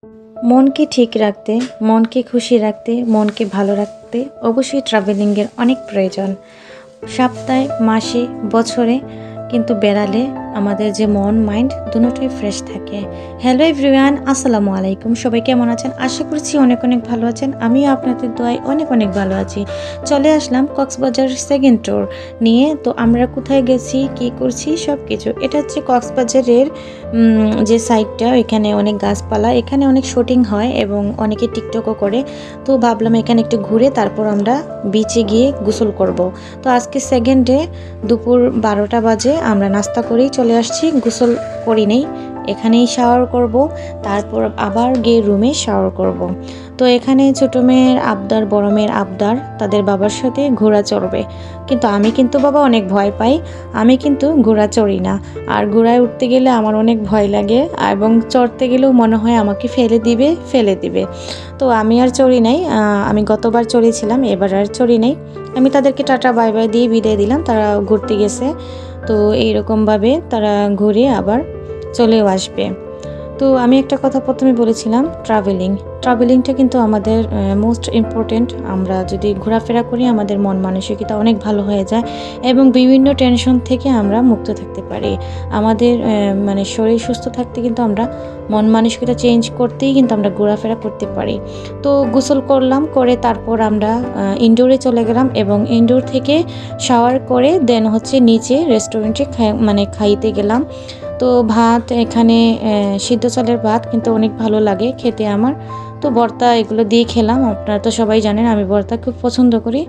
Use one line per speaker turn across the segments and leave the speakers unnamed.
মনকে ঠিক রাখতে, মনকে খুশি রাখতে, মনকে ভালো রাখতে অবশ্যই ট্রাভেলিংয়ের অনেক প্রয়োজন। সপ্তাহে, মাসে, বছরে কিন্তু বেড়ালে আমাদের যে মন মাইন্ড দুটোই ফ্রেশ থাকে। হ্যালো এভরিওয়ান, আসসালামু আলাইকুম। সবাই কেমন আছেন? আশা করছি অনেক অনেক ভালো আছেন। আমিও আপনাদের দোয়ায় অনেক অনেক ভালো আছি। চলে আসলাম কক্সবাজার সেকেন্ড ট্যুর নিয়ে। তো আমরা কোথায় গেছি, কী করছি, সব কিছু। এটা হচ্ছে কক্সবাজারের যে সাইডটা, এখানে অনেক গাছপালা, এখানে অনেক শুটিং হয় এবং অনেকে টিকটকও করে। তো ভাবলাম এখানে একটু ঘুরে তারপর আমরা বিচে গিয়ে গোসল করব। তো আজকে সেকেন্ড ডে, দুপুর 12টা বাজে। আমরা নাস্তা করেই চলে আসছি, গোসল করি নেই, এখানেই শাওয়ার করব, তারপর আবার গিয়ে রুমে শাওয়ার করব। তো এখানে ছোটো মেয়ের আবদার, বড় মেয়ের আবদার তাদের বাবার সাথে ঘোড়া চড়বে। কিন্তু আমি কিন্তু বাবা অনেক ভয় পাই, আমি কিন্তু ঘোড়া চড়ি না। আর ঘোড়ায় উঠতে গেলে আমার অনেক ভয় লাগে এবং চড়তে গেলেও মনে হয় আমাকে ফেলে দিবে। তো আমি আর চড়ি নাই। আমি গতবার চড়েছিলাম, এবার আর চড়ি নাই। আমি তাদেরকে টাটা বাই বাই দিয়ে বিদায় দিলাম, তারা ঘুরতে গেছে। তো এইরকমভাবে তারা ঘুরে আবার চলেও আসবে। তো আমি একটা কথা প্রথমে বলেছিলাম, ট্রাভেলিংটা কিন্তু আমাদের মোস্ট ইম্পর্টেন্ট। আমরা যদি ঘোরাফেরা করি আমাদের মন মানসিকতা অনেক ভালো হয়ে যায় এবং বিভিন্ন টেনশন থেকে আমরা মুক্ত থাকতে পারি। আমাদের মানে শরীর সুস্থ থাকতে কিন্তু আমরা মন মানসিকতা চেঞ্জ করতেই কিন্তু আমরা ঘোরাফেরা করতে পারি। তো গোসল করলাম, করে তারপর আমরা ইনডোরে চলে গেলাম এবং ইনডোর থেকে শাওয়ার করে দেন হচ্ছে নিচে রেস্টুরেন্টে খাইতে গেলাম। তো ভাত, এখানে সিদ্ধ চালের ভাত কিন্তু অনেক ভালো লাগে খেতে আমার। তো ভর্তা এগুলো দিয়ে খেলাম। আপনারা তো সবাই জানেন আমি ভর্তা খুব পছন্দ করি।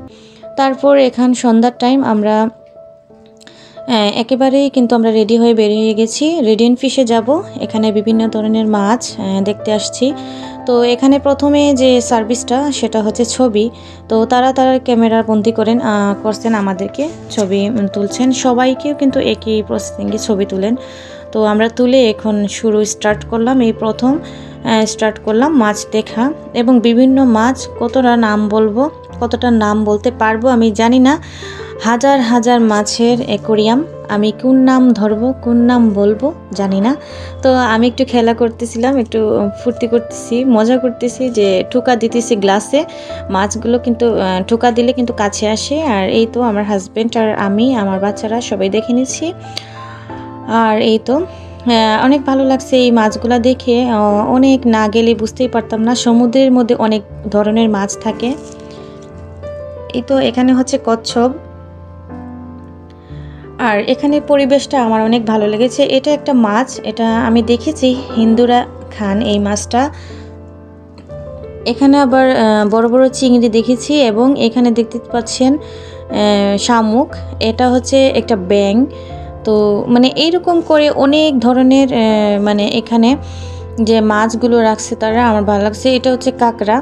তারপর এখান সন্ধ্যার টাইম আমরা একেবারেই কিন্তু আমরা রেডি হয়ে বেরিয়ে গেছি, রেডিয়েন্ট ফিশে যাব। এখানে বিভিন্ন ধরনের মাছ দেখতে আসছি। তো এখানে প্রথমে যে সার্ভিসটা সেটা হচ্ছে ছবি। তো তারা ক্যামেরা বন্দি করছেন, আমাদেরকে ছবি তুলছেন। সবাইকেও কিন্তু একই প্রসেসিংয়ে ছবি তুলেন। তো আমরা তুলে এখন স্টার্ট করলাম। এই প্রথম স্টার্ট করলাম মাছ দেখা এবং বিভিন্ন মাছ, কতটা নাম বলতে পারবো আমি জানি না। হাজার হাজার মাছের অ্যাকোরিয়াম, আমি কোন নাম ধরবো কোন নাম বলবো জানি না। তো আমি একটু খেলা করতেছিলাম, একটু ফুর্তি করতেছি, মজা করতেছি, যে ঠোকা দিতেছি গ্লাসে। মাছগুলো কিন্তু ঠোকা দিলে কিন্তু কাছে আসে। আর এই তো আমার হাজব্যান্ড আর আমি, আমার বাচ্চারা সবাই দেখে নিচ্ছি। আর এই তো অনেক ভালো লাগছে এই মাছগুলো দেখে। অনেক না গেলে বুঝতেই পারতাম না, সমুদ্রের মধ্যে অনেক ধরনের মাছ থাকে। এই তো এখানে হচ্ছে কচ্ছপ। আর এখানে পরিবেশটা আমার অনেক ভালো লেগেছে। এটা একটা মাছ, এটা আমি দেখেছি হিন্দুরা খান এই মাছটা। এখানে আবার বড় বড় চিংড়ি দেখেছি এবং এখানে দেখতে পাচ্ছেন শামুক, এটা হচ্ছে একটা ব্যাঙ। তো এইরকম করে অনেক ধরনের এখানে যে মাছগুলো রাখছে তারা, আমার ভালো লাগছে। এটা হচ্ছে কাঁকড়া।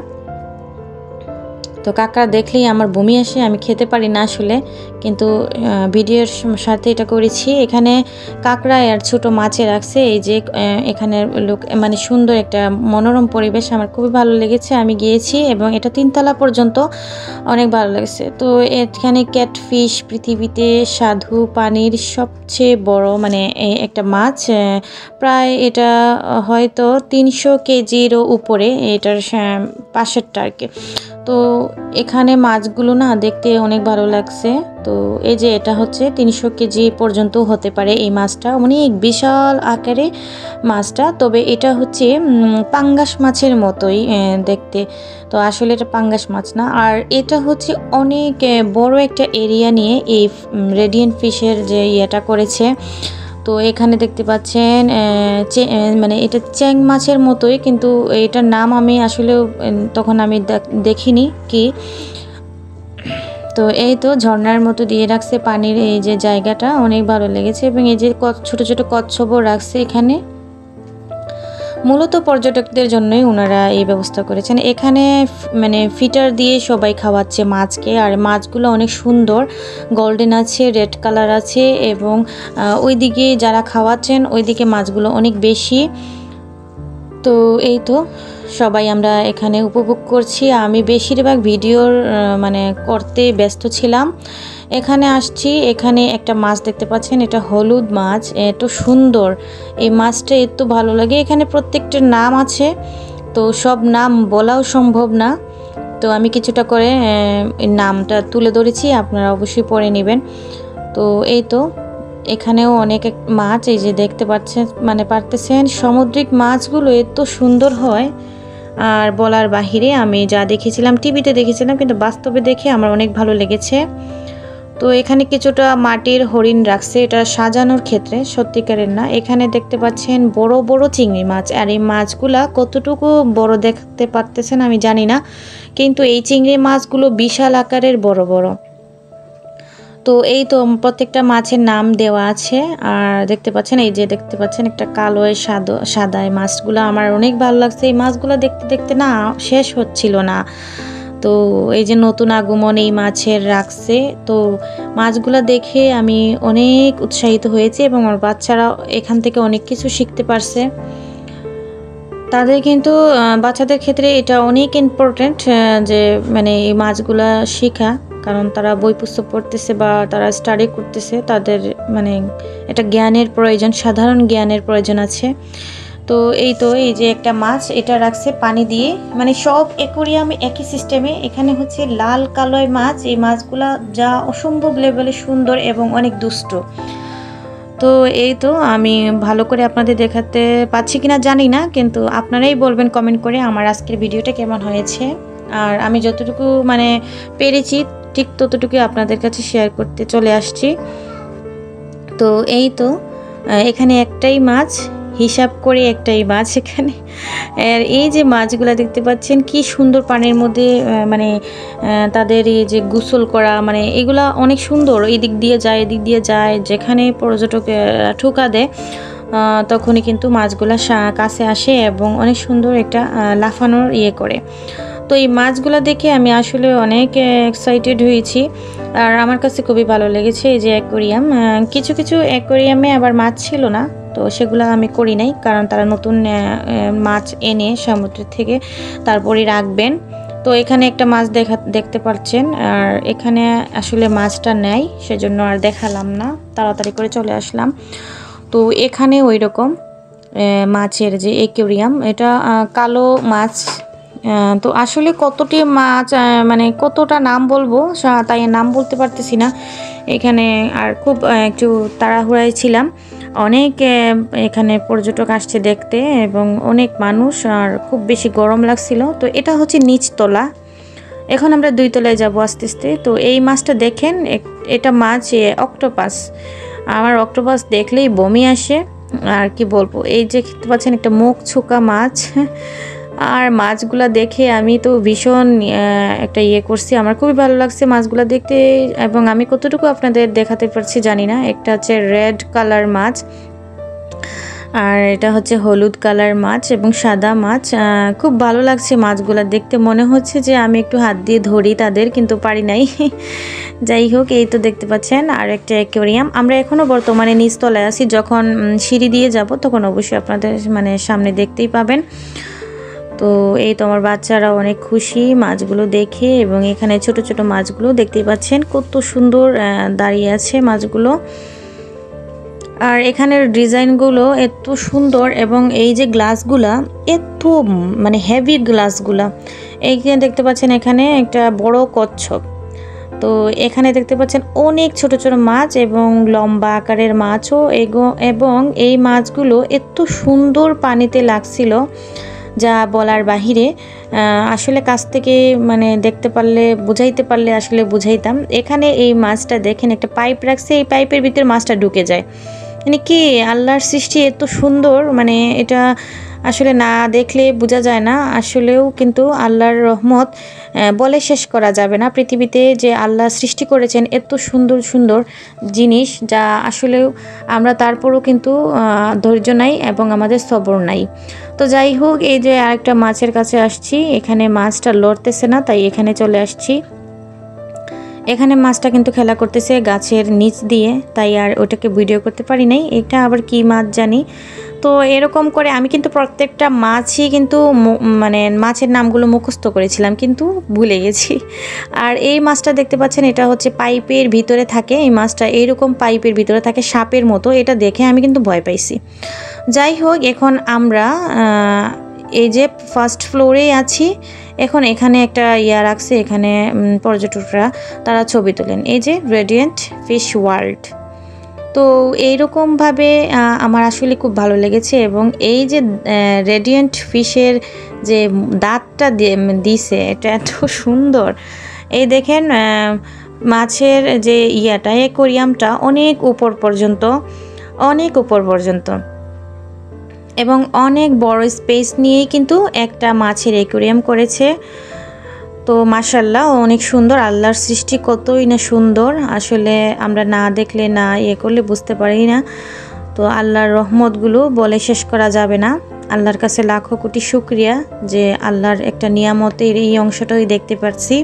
তো কাঁকড়া দেখলেই আমার বমি আসে, আমি খেতে পারি না আসলে, কিন্তু ভিডিওর সাথে এটা করেছি। এখানে কাঁকড়া আর ছোট মাছে রাখছে। এই যে এখানে লোক সুন্দর একটা মনোরম পরিবেশ, আমার খুবই ভালো লেগেছে। আমি গিয়েছি এবং এটা 3তলা পর্যন্ত, অনেক ভালো লেগেছে। তো এখানে ক্যাটফিশ পৃথিবীতে স্বাদু পানির সবচেয়ে বড় একটা মাছ। প্রায় এটা হয়তো 300 কেজিরও উপরে, এটার পাশেরটা আর কি। তো এখানে মাছগুলো না দেখতে অনেক ভালো লাগছে। তো এই যে এটা হচ্ছে 300 কেজি পর্যন্ত হতে পারে এই মাছটা, অনেক বিশাল আকারে মাছটা। তবে এটা হচ্ছে পাঙ্গাস মাছের মতোই দেখতে। তো আসলে এটা পাঙ্গাস মাছ না। আর এটা হচ্ছে অনেক বড় একটা এরিয়া নিয়ে এই রেডিয়েন্ট ফিশের যে ইয়েটা করেছে। তো এখানে দেখতে পাচ্ছেন এটা চ্যাং মাছের মতোই, কিন্তু এটার নাম আমি আসলে তখন আমি দেখিনি কি। তো এই তো ঝর্ণার মতো দিয়ে রাখছে পানির এই যে জায়গাটা, অনেক ভালো লেগেছে। এবং এই যে ছোট ছোট কচ্ছপও রাখছে এখানে, মূলত পর্যটকদের জন্যই ওনারা এই ব্যবস্থা করেছেন। এখানে ফিটার দিয়ে সবাই খাওয়াচ্ছে মাছকে। আর মাছগুলো অনেক সুন্দর, গোল্ডেন আছে, রেড কালার আছে এবং ওইদিকে যারা খাওয়াচ্ছেন ওইদিকে মাছগুলো অনেক বেশি। তো এই তো সবাই আমরা এখানে উপভোগ করছি। আমি বেশিরভাগ ভিডিওর করতে ব্যস্ত ছিলাম। এখানে আসছি, এখানে একটা মাছ দেখতে পাচ্ছেন, এটা হলুদ মাছ, এত সুন্দর এই মাছটা, এত ভালো লাগে। এখানে প্রত্যেকটার নাম আছে, তো সব নাম বলাও সম্ভব না, তো আমি কিছুটা করে নামটা তুলে ধরেছি, আপনারা অবশ্যই পড়ে নেবেন। তো এই তো এখানেও অনেক মাছ, এই যে দেখতে পারতেছেন সামুদ্রিক মাছগুলো এত সুন্দর হয় আর বলার বাহিরে। আমি যা দেখেছিলাম টিভিতে দেখেছিলাম, কিন্তু বাস্তবে দেখে আমার অনেক ভালো লেগেছে। তো এখানে কিছুটা মাটির হরিণ রাখছে, এটা সাজানোর ক্ষেত্রে, সত্যিকারের না। এখানে দেখতে পাচ্ছেন বড় বড় চিংড়ি মাছ, আর এই মাছগুলা কতটুকু বড় দেখতে পারতেছেন আমি জানি না, কিন্তু এই চিংড়ি মাছগুলো বিশাল আকারের বড় বড়। তো এই তো প্রত্যেকটা মাছের নাম দেওয়া আছে। আর দেখতে পাচ্ছেন, এই যে দেখতে পাচ্ছেন একটা কালো সাদা মাছগুলো আমার অনেক ভালো লাগছে। এই মাছগুলো দেখতে দেখতে না শেষ হচ্ছিল না। তো এই যে নতুন আগমন এই মাছের রাখছে, তো মাছগুলো দেখে আমি অনেক উৎসাহিত হয়েছি এবং আমার বাচ্চারা এখান থেকে অনেক কিছু শিখতে পারছে। তাদের কিন্তু বাচ্চাদের ক্ষেত্রে এটা অনেক ইম্পর্টেন্ট যে মানে এই মাছগুলা শেখা, কারণ তারা বই পুস্তক পড়তেছে বা তারা স্টাডি করতেছে, তাদের মানে এটা জ্ঞানের প্রয়োজন, সাধারণ জ্ঞানের প্রয়োজন আছে। তো এই যে একটা মাছ এটা রাখছে পানি দিয়ে, মানে সব অ্যাকোয়ারিয়ামে একই সিস্টেমে। এখানে হচ্ছে লাল কালোয় মাছ, এই মাছগুলা যা অসম্ভব লেভেলে সুন্দর এবং অনেক দুষ্ট। তো এই তো আমি ভালো করে আপনাদের দেখাতে পাচ্ছি কিনা জানি না, কিন্তু আপনারাই বলবেন কমেন্ট করে আমার আজকের ভিডিওটা কেমন হয়েছে। আর আমি যতটুকু মানে পেরেছি ঠিক ততটুকু আপনাদের কাছে শেয়ার করতে চলে আসছি। তো এই তো এখানে একটাই মাছ, হিসাব করে একটাই মাছ এখানে। আর এই যে মাছগুলো দেখতে পাচ্ছেন কি সুন্দর পানির মধ্যে, মানে তাদের এই যে গোসল করা, মানে এগুলা অনেক সুন্দর। এই দিক দিয়ে যায়, এদিক দিয়ে যায়, যেখানে পর্যটক ঠোকা দেয় তখনই কিন্তু মাছগুলা কাছে আসে এবং অনেক সুন্দর একটা লাফানোর করে। তো এই মাছগুলো দেখে আমি আসলে অনেক এক্সাইটেড হয়েছি, আর আমার কাছে খুবই ভালো লেগেছে। এই যে অ্যাকোয়ারিয়াম, কিছু কিছু অ্যাকোয়ারিয়ামে আবার মাছ ছিল না, তো সেগুলো আমি করি নাই, কারণ তারা নতুন মাছ এনে সমুদ্র থেকে তারপরে রাখবেন। তো এখানে একটা মাছ দেখতে পাচ্ছেন, আর এখানে আসলে মাছটা নেই, সেজন্য আর দেখালাম না, তাড়াতাড়ি করে চলে আসলাম। তো এখানে ওই রকম মাছের যে অ্যাকোয়ারিয়াম, এটা কালো মাছ। তো আসলে কতটি মাছ, মানে কতটা নাম বলবো তাই নাম বলতে পারতেছি না এখানে। আর খুব একটু তাড়াহুড়ায় ছিলাম, অনেক এখানে পর্যটক আসছে দেখতে এবং অনেক মানুষ, আর খুব বেশি গরম লাগছিল। তো এটা হচ্ছে নিচতলা, এখন আমরা 2 তলায় যাব আস্তে আস্তে। তো এই মাছটা দেখেন, এটা মাছ অক্টোপাস। আমার অক্টোপাস দেখলেই বমি আসে, আর কি বলবো। এই যে দেখতে পাচ্ছেন একটা মুখ ছোকা মাছ, আর মাছগুলা দেখে আমি তো ভীষণ একটা করছি, আমার খুবই ভালো লাগছে মাছগুলা দেখতে। এবং আমি কতটুকু আপনাদের দেখাতে পারছি জানি না। একটা হচ্ছে রেড কালার মাছ, আর এটা হচ্ছে হলুদ কালার মাছ এবং সাদা মাছ। খুব ভালো লাগছে মাছগুলা দেখতে, মনে হচ্ছে যে আমি একটু হাত দিয়ে ধরি তাদের, কিন্তু পারি নাই। যাই হোক, এই তো দেখতে পাচ্ছেন আর একটা অ্যাকোয়ারিয়াম। আমরা এখনও বর্তমানে নিচতলায় আছি, যখন সিঁড়ি দিয়ে যাব তখন অবশ্যই আপনাদের মানে সামনে দেখতেই পাবেন। তো এই তো আমার বাচ্চারা অনেক খুশি মাছগুলো দেখে, এবং এখানে ছোট ছোট মাছগুলো দেখতেই পাচ্ছেন কত সুন্দর দাঁড়িয়ে আছে মাছগুলো। আর এখানের ডিজাইনগুলো এত সুন্দর, এবং এই যে গ্লাসগুলা এত মানে হেভি গ্লাসগুলা। এইখানে দেখতে পাচ্ছেন এখানে একটা বড় কচ্ছপ। তো এখানে দেখতে পাচ্ছেন অনেক ছোট ছোট মাছ এবং লম্বা আকারের মাছও, এবং এই মাছগুলো এত সুন্দর পানিতে লাগছিল যা বলার বাহিরে। আসলে কাছ থেকে মানে দেখতে পারলে, বুঝাইতে পারলে আসলে বুঝাইতাম। এখানে এই মাছটা দেখেন, একটা পাইপ রাখছে, এই পাইপের ভিতরে মাছটা ঢুকে যায়। মানে কি আল্লাহর সৃষ্টি এত সুন্দর, মানে এটা আসলে না দেখলে বোঝা যায় না। আসলেও কিন্তু আল্লাহর রহমত বলে শেষ করা যাবে না। পৃথিবীতে যে আল্লাহ সৃষ্টি করেছেন এত সুন্দর সুন্দর জিনিস, যা আসলেও আমরা তারপরও কিন্তু ধৈর্য নাই এবং আমাদের সবর নাই। তো যাই হোক, এই যে আরেকটা মাছের কাছে আসছি, এখানে মাছটা লড়তেছে না, তাই এখানে চলে আসছি। এখানে মাছটা কিন্তু খেলা করতেছে গাছের নিচ দিয়ে, তাই আর ওটাকে ভিডিও করতে পারি নাই। এটা আবার কি মাছ জানি। তো এরকম করে আমি কিন্তু প্রত্যেকটা মাছই কিন্তু মানে মাছের নামগুলো মুখস্থ করেছিলাম, কিন্তু ভুলে গেছি। আর এই মাছটা দেখতে পাচ্ছেন, এটা হচ্ছে পাইপের ভিতরে থাকে। এই মাছটা এইরকম পাইপের ভিতরে থাকে, সাপের মতো। এটা দেখে আমি কিন্তু ভয় পাইছি। যাই হোক, এখন আমরা এই যে ফার্স্ট ফ্লোরেই আছি। এখন এখানে একটা ইয়া রাখছে, এখানে পর্যটকরা তারা ছবি তোলেন। এই যে রেডিয়েন্ট ফিশ ওয়ার্ল্ড। তো এইরকমভাবে আমার আসলে খুব ভালো লেগেছে। এবং এই যে রেডিয়েন্ট ফিশের যে দাঁতটা দিছে, এটা এত সুন্দর। এই দেখেন মাছের যে ইয়াটা, অ্যাকোয়ারিয়ামটা অনেক উপর পর্যন্ত, এবং অনেক বড় স্পেস নিয়েই কিন্তু একটা মাছের অ্যাকোয়ারিয়াম করেছে। তো মাশাআল্লাহ অনেক সুন্দর, আল্লাহর সৃষ্টি কতই না সুন্দর। আসলে আমরা না দেখলে না করলে বুঝতে পারি না। তো আল্লাহর রহমতগুলো বলে শেষ করা যাবে না। আল্লাহর কাছে লাখো কোটি শুকরিয়া যে আল্লাহর একটা নিয়ামতের এই অংশটাই দেখতে পাচ্ছি।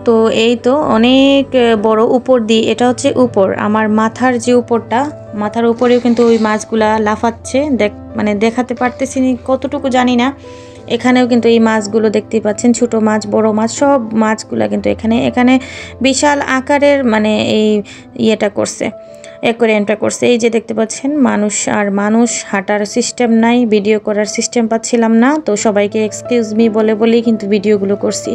তো এই তো অনেক বড় উপর দিয়ে, এটা হচ্ছে উপর আমার মাথার যে উপরটা, মাথার উপরেও কিন্তু ওই মাছগুলা লাফাচ্ছে। মানে দেখাতে পারতেছি কতটুকু জানি না। এখানেও কিন্তু এই মাছগুলো দেখতে পাচ্ছেন, ছোট মাছ বড় মাছ সব মাছগুলা কিন্তু এখানে বিশাল আকারের মানে এই ইয়েটা করছে, অ্যাকোয়ারিয়ামটা করছে। এই যে দেখতে পাচ্ছেন মানুষ হাঁটার সিস্টেম নাই, ভিডিও করার সিস্টেম পাচ্ছিলাম না। তো সবাইকে এক্সকিউজ মি বলেই কিন্তু ভিডিওগুলো করছি।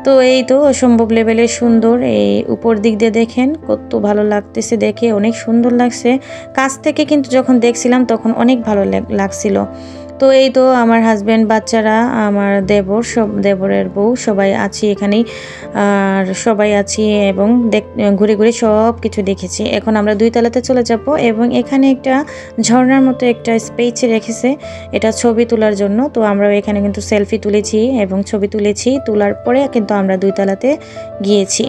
তো এই তো অসম্ভব লেভেলের সুন্দর। এই উপর দিক দিয়ে দেখেন কত ভালো লাগতেছে, দেখে অনেক সুন্দর লাগছে। কাছ থেকে কিন্তু যখন দেখছিলাম তখন অনেক ভালো লাগছিল। তো এই তো আমার হাজব্যান্ড, বাচ্চারা, আমার দেবরের বউ সবাই আছি এখানেই, আর সবাই আছি এবং ঘুরে ঘুরে সব কিছু দেখেছি। এখন আমরা 2 তলাতে চলে যাব এবং এখানে একটা ঝর্ণার মতো একটা স্পেস রেখেছে, এটা ছবি তোলার জন্য। তো আমরা এখানে কিন্তু সেলফি তুলেছি এবং ছবি তুলেছি। তোলার পরে কিন্তু আমরা 2 তলাতে গিয়েছি।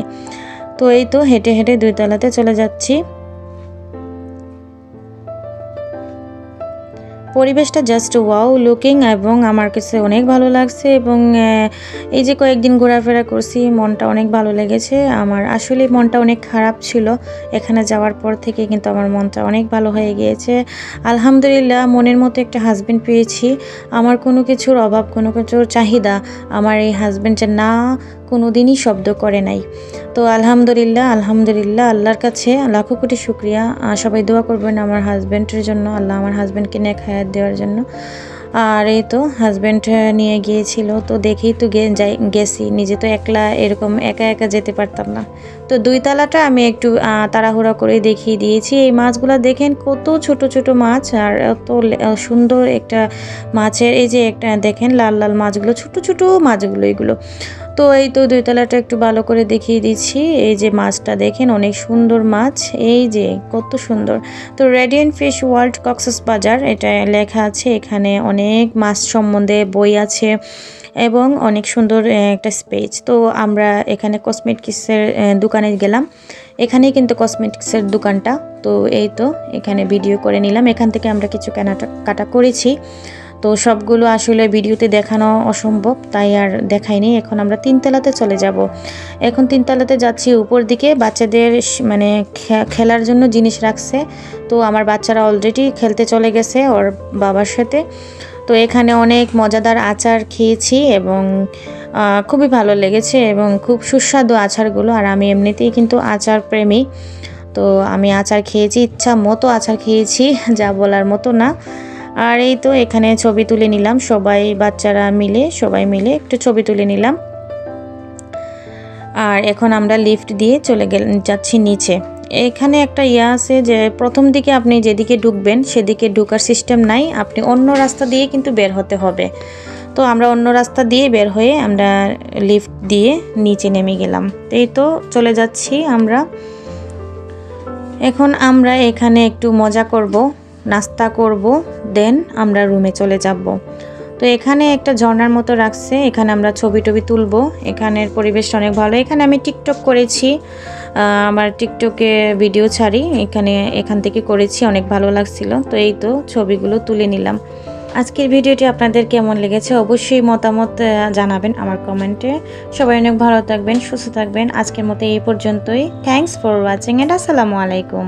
তো এই তো হেঁটে হেঁটে 2 তলাতে চলে যাচ্ছি। পরিবেশটা জাস্ট ওয়াও লুকিং এবং আমার কাছে অনেক ভালো লাগছে। এবং এই যে কয়েকদিন ঘোরাফেরা করছি, মনটা অনেক ভালো লেগেছে আমার। আসলে মনটা অনেক খারাপ ছিল, এখানে যাওয়ার পর থেকে কিন্তু আমার মনটা অনেক ভালো হয়ে গিয়েছে। আলহামদুলিল্লাহ মনের মতো একটা হাজব্যান্ড পেয়েছি। আমার কোনো কিছুর অভাব, কোনো কিছুর চাহিদা আমার এই হাজব্যান্ডের না কোনো দিনই শব্দ করে নাই। তো আলহামদুলিল্লাহ আল্লাহর কাছে লাখো কোটি শুকরিয়া। সবাই দোয়া করবেন আমার হাজব্যান্ডের জন্য, আল্লাহ আমার হাজব্যান্ডকে নেক হায়াত দেওয়ার জন্য। আর এই তো হাজব্যান্ড নিয়ে গিয়েছিল, তো দেখেই তো গেছি, নিজে তো এরকম একা যেতে পারতাম না। তো 2 তলাটা আমি একটু তাড়াহুড়া করে দেখিয়ে দিয়েছি। এই মাছগুলো দেখেন কত ছোট ছোট মাছ, আর এত সুন্দর একটা মাছের এই যে একটা দেখেন লাল লাল মাছগুলো, ছোট ছোট মাছগুলো এগুলো। তো এই তো 2 তলাটা একটু ভালো করে দেখিয়ে দিচ্ছি। এই যে মাছটা দেখেন অনেক সুন্দর মাছ, এই যে কত সুন্দর। তো রেডিয়েন্ট ফিশ ওয়ার্ল্ড কক্সবাজার এটা লেখা আছে। এখানে অনেক মাছ সম্বন্ধে বই আছে এবং অনেক সুন্দর একটা স্পেস। তো আমরা এখানে কসমেটিক্সের দোকানে গেলাম, এখানেই কিন্তু কসমেটিক্সের দোকানটা। তো এই তো এখানে ভিডিও করে নিলাম, এখান থেকে আমরা কিছু কেনাকাটা করেছি। তো সবগুলো আসলে ভিডিওতে দেখানো অসম্ভব, তাই আর দেখাইনি। এখন আমরা 3 তলাতে চলে যাব। এখন 3 তলাতে যাচ্ছি উপর দিকে। বাচ্চাদের মানে খেলার জন্য জিনিস রাখছে। তো আমার বাচ্চারা অলরেডি খেলতে চলে গেছে ওর বাবার সাথে। তো এখানে অনেক মজাদার আচার খেয়েছি এবং খুবই ভালো লেগেছে এবং খুব সুস্বাদু আচারগুলো। আর আমি এমনিতেই কিন্তু আচার প্রেমী, তো আমি আচার খেয়েছি, ইচ্ছা মতো আচার খেয়েছি, যা বলার মতো না। আর এই তো এখানে ছবি তুলে নিলাম, বাচ্চারা মিলে সবাই মিলে একটু ছবি তুলে নিলাম। আর এখন আমরা লিফট দিয়ে যাচ্ছি নিচে। এখানে একটা আছে যে প্রথম দিকে আপনি যেদিকে ঢুকবেন সেদিকে ঢোকার সিস্টেম নাই, আপনি অন্য রাস্তা দিয়ে কিন্তু বের হতে হবে। তো আমরা অন্য রাস্তা দিয়ে বের হয়ে আমরা লিফট দিয়ে নিচে নেমে গেলাম। এই তো চলে যাচ্ছি আমরা। এখন আমরা এখানে একটু মজা করব, নাস্তা করব, দেন আমরা রুমে চলে যাব। তো এখানে একটা ঝর্ণার মতো রাখছে, এখানে আমরা ছবি তুলব। এখানের পরিবেশটা অনেক ভালো। এখানে আমি টিকটক করেছি, আমার টিকটকে ভিডিও ছাড়ি, এখান থেকে করেছি, অনেক ভালো লাগছিল। তো এই তো ছবিগুলো তুলে নিলাম। আজকের ভিডিওটি আপনাদের কেমন লেগেছে অবশ্যই মতামত জানাবেন আমার কমেন্টে। সবাই অনেক ভালো থাকবেন, সুস্থ থাকবেন। আজকের মতো এই পর্যন্তই। থ্যাঙ্কস ফর ওয়াচিং এন্ড আসসালামু আলাইকুম।